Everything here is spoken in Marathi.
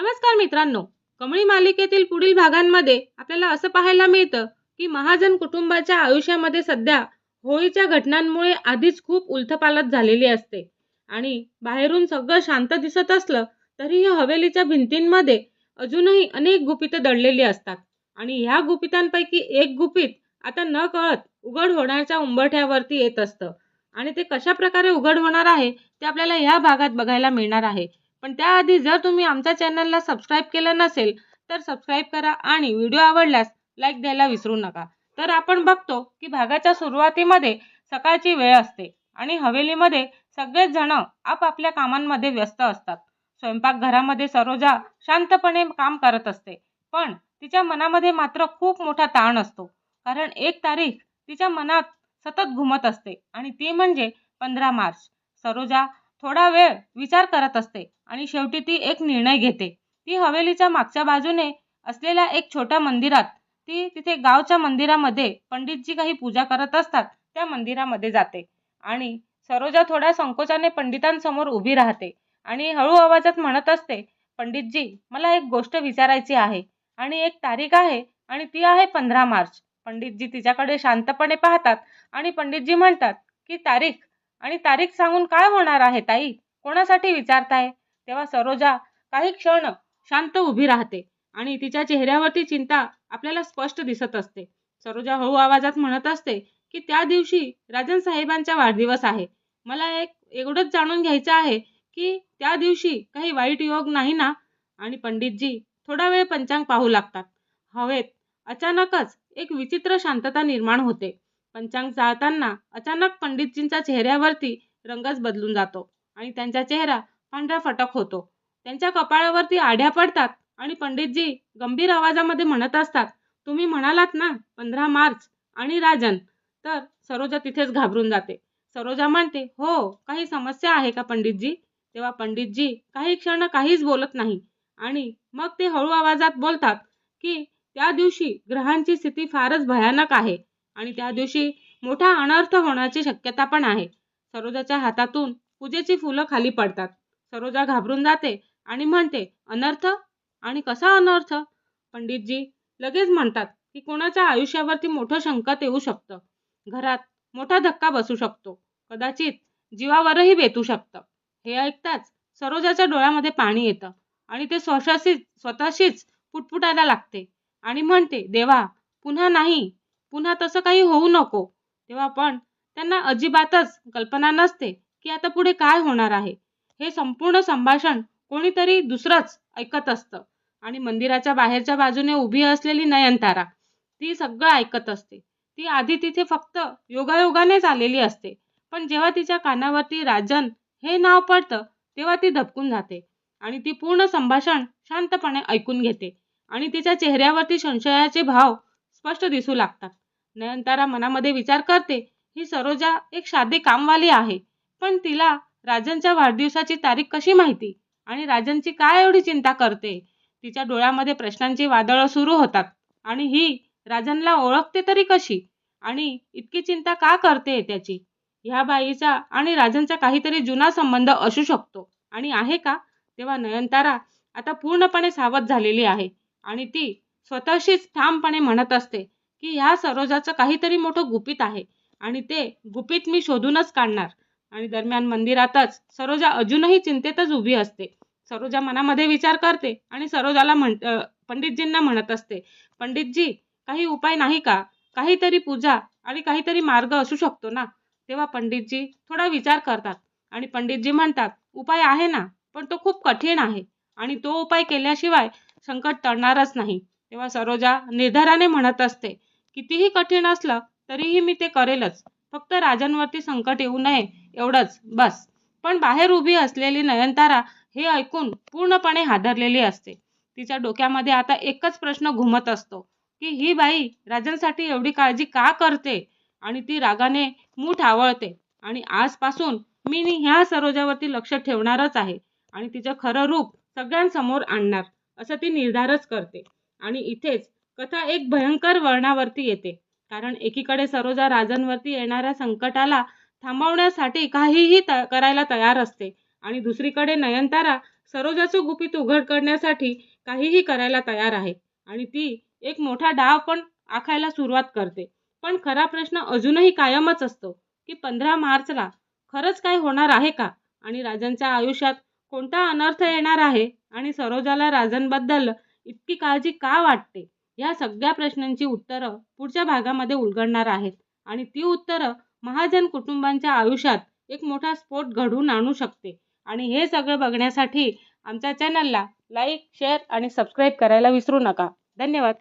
नमस्कार मित्रांनो. कमळी मालिकेतील पुढील भागांमध्ये आपल्याला असं पाहायला मिळतं की महाजन कुटुंबाच्या आयुष्यामध्ये सध्या होळीच्या घटनांमुळे आधीच खूप उलथपालथ झालेली असते आणि बाहेरून सगळं शांत दिसत असलं तरीही हवेलीच्या भिंतींमध्ये अजूनही अनेक गुपितं दडलेली असतात. आणि ह्या गुपितांपैकी एक गुपित आता न कळत उघड होण्याच्या उंबरठ्यावरती येत असतं. आणि ते कशा प्रकारे उघड होणार आहे ते आपल्याला ह्या भागात बघायला मिळणार आहे. पण त्याआधी जर तुम्ही आमच्या चॅनलला सबस्क्राईब केलं नसेल तर सबस्क्राईब करा आणि व्हिडिओ आवडल्यास लाईक द्यायला विसरू नका. तर आपण बघतो की भागाच्या सुरुवातीमध्ये सकाळची वेळ असते आणि हवेलीमध्ये सगळेच जण आपापल्या कामांमध्ये व्यस्त असतात. स्वयंपाकघरामध्ये सरोजा शांतपणे काम करत असते, पण तिच्या मनामध्ये मात्र खूप मोठा ताण असतो. कारण एक तारीख तिच्या मनात सतत घुमत असते आणि ती म्हणजे 15 मार्च. सरोजा थोडा वेळ विचार करत असते आणि शेवटी ती एक निर्णय घेते. ती हवेलीच्या मागच्या बाजूने असलेल्या एक छोट्या मंदिरात, तिथे गावच्या मंदिरामध्ये पंडितजी काही पूजा करत असतात त्या मंदिरामध्ये जाते. आणि सरोजा थोड्या संकोचाने पंडितांसमोर उभी राहते आणि हळू आवाजात म्हणत असते, पंडितजी, मला एक गोष्ट विचारायची आहे आणि एक तारीख आहे आणि ती आहे 15 मार्च. पंडितजी तिच्याकडे शांतपणे पाहतात आणि पंडितजी म्हणतात की तारीख सांगून काय होणार आहे ताई? कोणासाठी विचारताय? तेव्हा सरोजा काही क्षण शांत उभी राहते आणि तिच्या चेहऱ्यावरती चिंता आपल्याला स्पष्ट दिसत असते. सरोजा हळू आवाजात म्हणत असते की त्या दिवशी राजन साहेबांचा वाढदिवस आहे. मला एवढंच जाणून घ्यायचं आहे की त्या दिवशी काही वाईट योग नाही ना? आणि पंडितजी थोडा वेळ पंचांग पाहू लागतात. हवेत अचानकच एक विचित्र शांतता निर्माण होते. पंचांग चाळताना अचानक पंडितजींच्या चेहऱ्यावरती रंगच बदलून जातो आणि त्यांचा चेहरा पांढरा फटक होतो. त्यांच्या कपाळावरती आढ्या पडतात आणि पंडितजी गंभीर आवाजामध्ये म्हणत असतात, तुम्ही म्हणालात ना 15 मार्च आणि राजन. तर सरोजा तिथेच घाबरून जाते. सरोजा म्हणते, हो, काही समस्या आहे का पंडितजी? तेव्हा पंडितजी काही क्षण काहीच बोलत नाही आणि मग ते हळू आवाजात बोलतात की त्या दिवशी ग्रहांची स्थिती फारच भयानक आहे आणि त्या दिवशी मोठा अनर्थ होण्याची शक्यता पण आहे. सरोजाच्या हातातून पूजेची फुलं खाली पडतात. सरोजा घाबरून जाते आणि म्हणते, अनर्थ? आणि कसा अनर्थ? पंडितजी लगेच म्हणतात की कोणाच्या आयुष्यावरती मोठं संकट येऊ शकतं. घरात मोठा धक्का बसू शकतो. कदाचित जीवावरही बेतू शकतं. हे ऐकताच सरोजाच्या डोळ्यामध्ये पाणी येतं आणि ते स्वतःशीच पुटपुटायला लागते आणि म्हणते, देवा, पुन्हा नाही, पुन्हा तसं काही होऊ नको. तेव्हा पण त्यांना अजिबातच कल्पना नसते की आता पुढे काय होणार आहे. हे संपूर्ण संभाषण कोणीतरी दुसरंच ऐकत असतं आणि मंदिराच्या बाहेरच्या बाजूने उभी असलेली नयनतारा ती सगळं ऐकत असते. ती आधी तिथे फक्त योगायोगानेच आलेली असते, पण जेव्हा तिच्या कानावरती राजन हे नाव पडतं तेव्हा ती धबकून जाते आणि ती पूर्ण संभाषण शांतपणे ऐकून घेते आणि तिच्या चेहऱ्यावरती संशयाचे भाव स्पष्ट दिसू लागतात. नयनतारा मनामध्ये विचार करते, ही सरोजा एक साधी कामवाली आहे, पण तिला राजनच्या वाढदिवसाची तारीख कशी माहिती आणि राजनची काय एवढी चिंता करते? तिच्या डोळ्यामध्ये प्रश्नांची वादळं सुरू होतात आणि ही राजनला ओळखते तरी कशी आणि इतकी चिंता का करते त्याची? ह्या बाईचा आणि राजनचा काहीतरी जुना संबंध असू शकतो आणि आहे का? तेव्हा नयनतारा आता पूर्णपणे सावध झालेली आहे आणि ती स्वतःशीच ठामपणे म्हणत असते की ह्या सरोजाचं काहीतरी मोठं गुपित आहे आणि ते गुपित मी शोधूनच काढणार. आणि दरम्यान मंदिरातच सरोजा अजूनही चिंतेतच उभी असते. सरोजा मनामध्ये विचार करते आणि पंडितजींना म्हणत असते, पंडितजी, काही उपाय नाही का? काहीतरी पूजा आणि काहीतरी मार्ग असू शकतो ना? तेव्हा पंडितजी थोडा विचार करतात आणि पंडितजी म्हणतात, उपाय आहे ना, पण तो खूप कठीण आहे आणि तो उपाय केल्याशिवाय संकट टळणारच नाही. तेव्हा सरोजा निर्धाराने म्हणत असते, कितीही कठीण असलं तरीही मी ते करेलच. फक्त राजांवरती संकट येऊ नये एवढंच बस. पण बाहेर उभी असलेली नयनतारा हे ऐकून पूर्णपणे हादरलेली असते. तिच्या डोक्यामध्ये आता एकच प्रश्न घुमत असतो की ही बाई राजांसाठी एवढी काळजी का करते आणि ती रागाने मूठ आवळते आणि आजपासून मी ह्या सरोजावरती लक्ष ठेवणारच आहे आणि तिचं खरं रूप सगळ्यांसमोर आणणार, असं ती निर्धारच करते. आणि इथेच कथा एक भयंकर वळणावरती येते. कारण एकीकडे सरोजा राजांवरती येणाऱ्या संकटाला थांबवण्यासाठी काहीही करायला तयार असते आणि दुसरीकडे नयनतारा सरोजाचं गुपित उघड करण्यासाठी काहीही करायला तयार आहे आणि ती एक मोठा डाव पण आखायला सुरुवात करते. पण खरा प्रश्न अजूनही कायमच असतो की 15 मार्चला खरंच काय होणार आहे का? आणि राजांच्या आयुष्यात कोणता अनर्थ येणार आहे? आणि सरोजाला राजांबद्दल इतकी काळजी का वाटते? या सगळ्या प्रश्नांची उत्तरं पुढच्या भागामध्ये उलगडणार आहेत आणि ती उत्तरं महाजन कुटुंबांच्या आयुष्यात एक मोठा स्फोट घडवून आणू शकते. आणि हे सगळं बघण्यासाठी आमच्या चॅनलला लाईक, शेअर आणि सबस्क्राईब करायला विसरू नका. धन्यवाद.